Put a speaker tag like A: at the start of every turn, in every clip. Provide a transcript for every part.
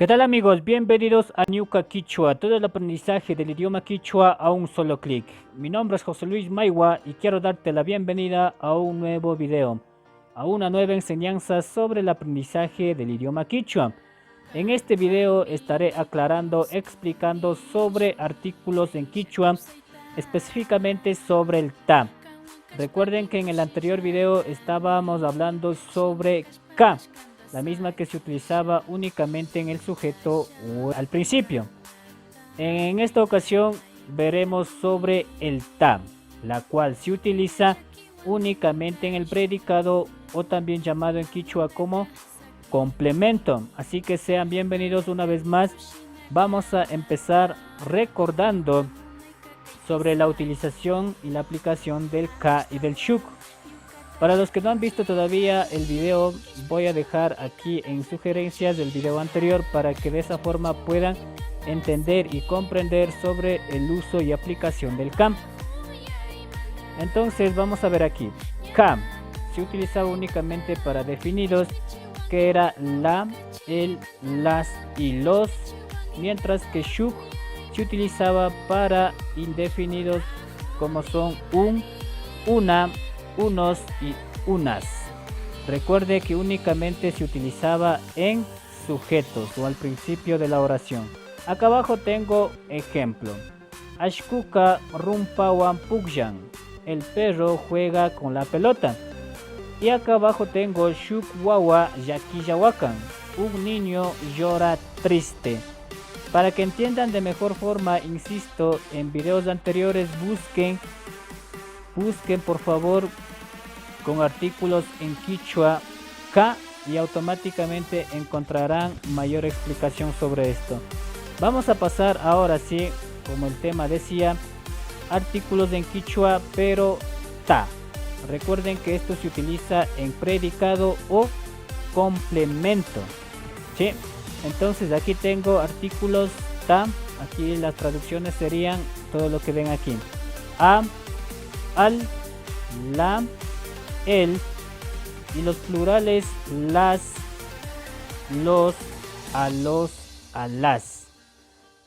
A: ¿Qué tal amigos? Bienvenidos a Ñuka Quichua, todo el aprendizaje del idioma quichua a un solo clic. Mi nombre es José Luis Maiwa y quiero darte la bienvenida a un nuevo video, a una nueva enseñanza sobre el aprendizaje del idioma quichua. En este video estaré aclarando, explicando sobre artículos en quichua, específicamente sobre el ta. Recuerden que en el anterior video estábamos hablando sobre ka, la misma que se utilizaba únicamente en el sujeto o al principio. En esta ocasión veremos sobre el ta, la cual se utiliza únicamente en el predicado o también llamado en quichua como complemento. Así que sean bienvenidos una vez más. Vamos a empezar recordando sobre la utilización y la aplicación del ka y del shuk. Para los que no han visto todavía el video, voy a dejar aquí en sugerencias del video anterior para que de esa forma puedan entender y comprender sobre el uso y aplicación del ka. Entonces vamos a ver aquí. Ka se utilizaba únicamente para definidos, que era la, el, las y los, mientras que shuk se utilizaba para indefinidos como son un, una, unos y unas. Recuerde que únicamente se utilizaba en sujetos o al principio de la oración. Acá abajo tengo ejemplo. Ashkuka rumpawan pukyan. El perro juega con la pelota. Y acá abajo tengo shuk wawa yakiyawakan. Un niño llora triste. Para que entiendan de mejor forma, insisto, en videos anteriores busquen por favor con artículos en quichua ka y automáticamente encontrarán mayor explicación sobre esto. Vamos a pasar ahora sí, como el tema decía, artículos en quichua pero ta. Recuerden que esto se utiliza en predicado o complemento, ¿sí? Entonces aquí tengo artículos ta. Aquí las traducciones serían todo lo que ven aquí: a, al, la, el, y los plurales las, los, a las.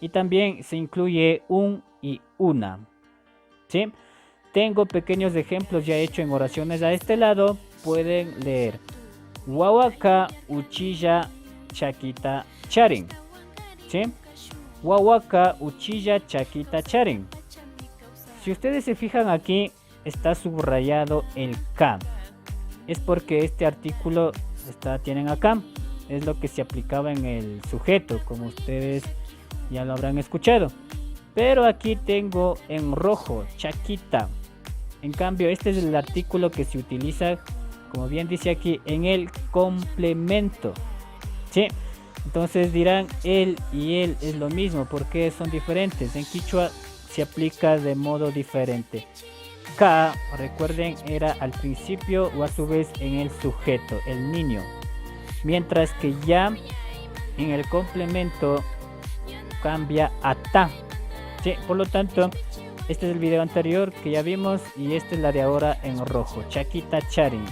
A: Y también se incluye un y una, ¿sí? Tengo pequeños ejemplos ya hechos en oraciones a este lado. Pueden leer: Wawaka uchilla chaquita charin, ¿sí? Wawaka uchilla chaquita charin. Si ustedes se fijan aquí, está subrayado el ka. Es porque este artículo tienen acá. Es lo que se aplicaba en el sujeto, como ustedes ya lo habrán escuchado. Pero aquí tengo en rojo, chaquita. En cambio, este es el artículo que se utiliza, como bien dice aquí, en el complemento, ¿sí? Entonces dirán, él y él es lo mismo. ¿Por qué son diferentes? En quichua se aplica de modo diferente. Ka, recuerden, era al principio o a su vez en el sujeto, el niño. Mientras que ya en el complemento cambia a ta, ¿sí? Por lo tanto, este es el video anterior que ya vimos y esta es la de ahora en rojo. Chaquita charin,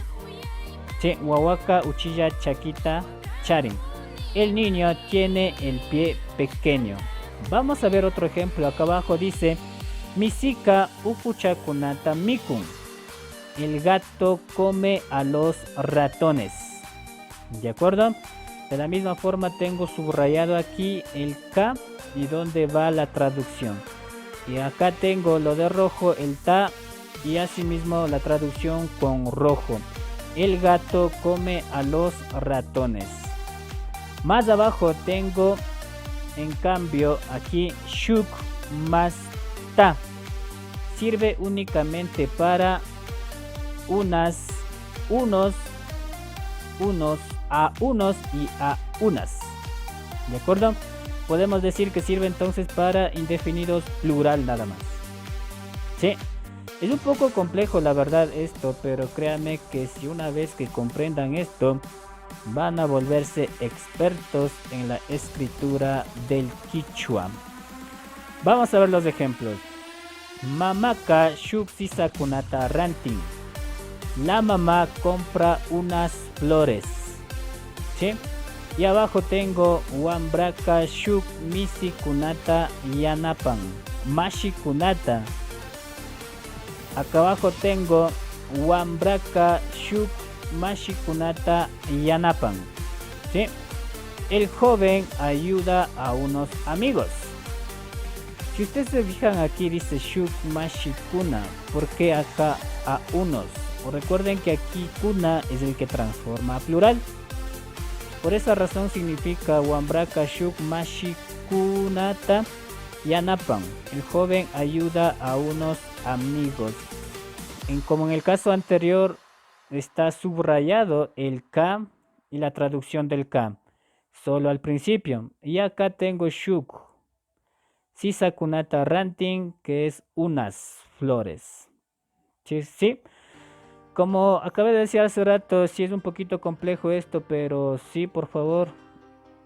A: ¿sí? Wawaka uchilla chaquita charin. El niño tiene el pie pequeño. Vamos a ver otro ejemplo. Acá abajo dice: Misika upuchakunata mikun. El gato come a los ratones. ¿De acuerdo? De la misma forma tengo subrayado aquí el ka y dónde va la traducción. Y acá tengo lo de rojo, el ta, y asimismo la traducción con rojo. El gato come a los ratones. Más abajo tengo en cambio aquí shuk más ta. Sirve únicamente para unas, unos, a unos y a unas. ¿De acuerdo? Podemos decir que sirve entonces para indefinidos plural nada más. Sí, es un poco complejo la verdad esto, pero créanme que si una vez que comprendan esto, van a volverse expertos en la escritura del quichua. Vamos a ver los ejemplos. Mamaka shuk sisakunata ranting. La mamá compra unas flores, ¿sí? Y abajo tengo Wambraka Shuk Misi Kunata Yanapan. Mashi Kunata. Acá abajo tengo Wambraka Shuk Mashi Kunata Yanapan. ¿Sí? El joven ayuda a unos amigos. Si ustedes se fijan aquí dice Shuk Mashi Kuna. ¿Por qué acá a unos? Recuerden que aquí Kuna es el que transforma a plural. Por esa razón significa Wambraka Shuk Mashi Kunata Yanapan. El joven ayuda a unos amigos. Como en el caso anterior está subrayado el K y la traducción del K. Solo al principio. Y acá tengo Shuk. Sisa Kunata Ranting, que es unas flores. ¿Sí? ¿Sí? Como acabé de decir hace rato, sí es un poquito complejo esto, pero sí, por favor,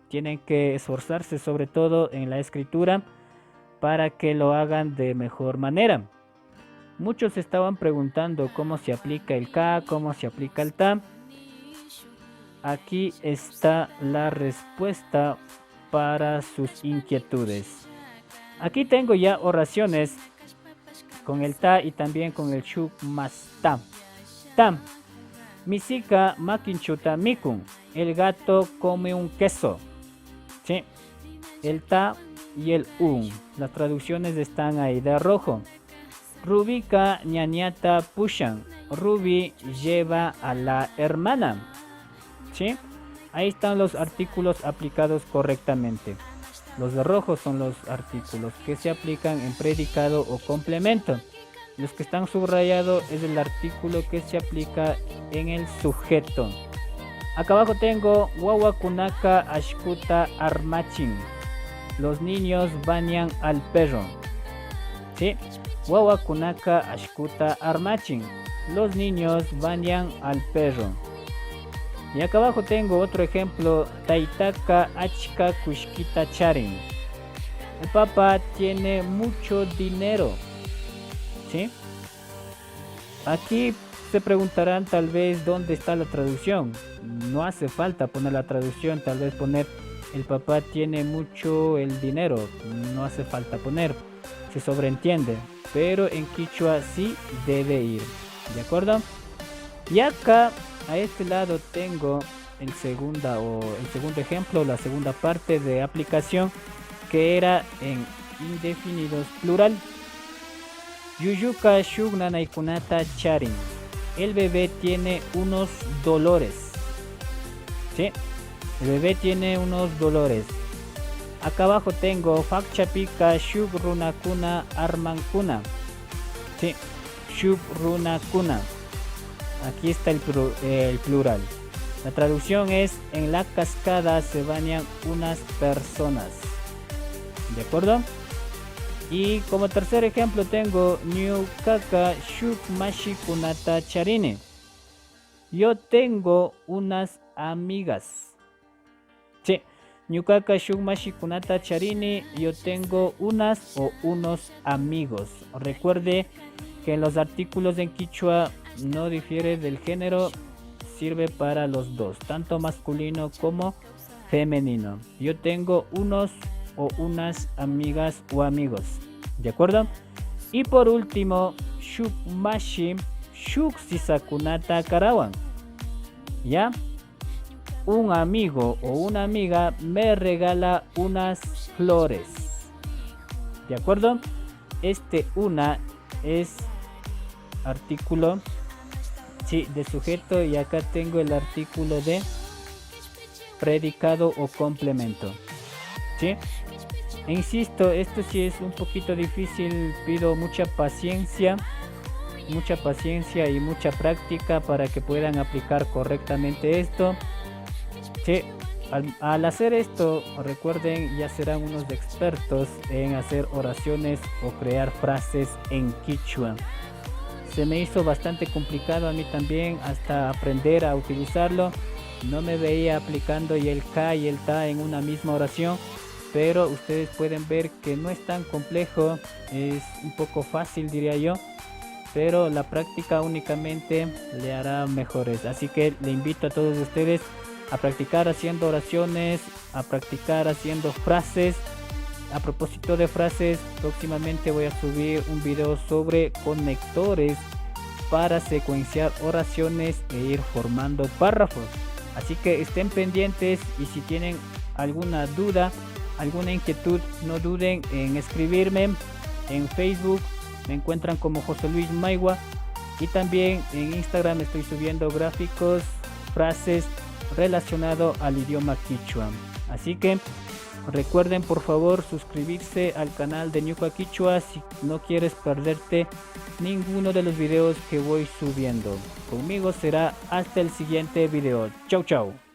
A: tienen que esforzarse sobre todo en la escritura para que lo hagan de mejor manera. Muchos estaban preguntando cómo se aplica el K, cómo se aplica el ta. Aquí está la respuesta para sus inquietudes. Aquí tengo ya oraciones con el ta y también con el shuk más ta. Tam. Misika makinchuta mikun. El gato come un queso. ¿Sí? El ta y el un. Las traducciones están ahí de rojo. Rubika ñañata pushan. Ruby lleva a la hermana. ¿Sí? Ahí están los artículos aplicados correctamente. Los de rojo son los artículos que se aplican en predicado o complemento. Los que están subrayados es el artículo que se aplica en el sujeto. Acá abajo tengo Wawakunaka Ashkuta Armachin. Los niños bañan al perro. ¿Sí? Wawakunaka Ashkuta Armachin. Los niños bañan al perro. Y acá abajo tengo otro ejemplo. Taitaka Achka Kushkita Charin. El papá tiene mucho dinero. ¿Sí? Aquí se preguntarán tal vez dónde está la traducción. No hace falta poner la traducción, tal vez poner el papá tiene mucho el dinero. No hace falta poner, se sobreentiende. Pero en quichua sí debe ir. ¿De acuerdo? Y acá a este lado tengo el segundo ejemplo, la segunda parte de aplicación que era en indefinidos plural. Yuyuka Shugnanaikunata Charin. El bebé tiene unos dolores. ¿Sí? El bebé tiene unos dolores. Acá abajo tengo Fakchapika Shugrunakuna Armankuna. ¿Sí? Shugrunakuna. Aquí está el plural. La traducción es: en la cascada se bañan unas personas. ¿De acuerdo? Y como tercer ejemplo tengo Nyukaka Shukmashi Kunata Charine. Yo tengo unas amigas. Sí, Nyukaka Shukmashi Kunata Charine. Yo tengo unas o unos amigos. Recuerde que en los artículos en quichua no difiere del género. Sirve para los dos, tanto masculino como femenino. Yo tengo unos o unas amigas o amigos. ¿De acuerdo? Y por último, Shukmashi Shuk Sisakunata Karawan. ¿Ya? Un amigo o una amiga me regala unas flores. ¿De acuerdo? Este una es artículo, sí, de sujeto, y acá tengo el artículo de predicado o complemento. ¿Sí? E insisto, esto sí es un poquito difícil, pido mucha paciencia y mucha práctica para que puedan aplicar correctamente esto. ¿Sí? Al hacer esto, recuerden, ya serán unos expertos en hacer oraciones o crear frases en quichua. Se me hizo bastante complicado a mí también hasta aprender a utilizarlo. No me veía aplicando y el K y el Ta en una misma oración, pero ustedes pueden ver que no es tan complejo, es un poco fácil, diría yo, pero la práctica únicamente le hará mejores. Así que le invito a todos ustedes a practicar haciendo oraciones, a practicar haciendo frases. A propósito de frases, próximamente voy a subir un video sobre conectores para secuenciar oraciones e ir formando párrafos. Así que estén pendientes, y si tienen alguna duda, alguna inquietud, no duden en escribirme. En Facebook me encuentran como José Luis Maigua, y también en Instagram estoy subiendo gráficos, frases relacionados al idioma quichua. Así que recuerden por favor suscribirse al canal de Ñuka Quichua si no quieres perderte ninguno de los videos que voy subiendo. Conmigo será hasta el siguiente video. Chau chau.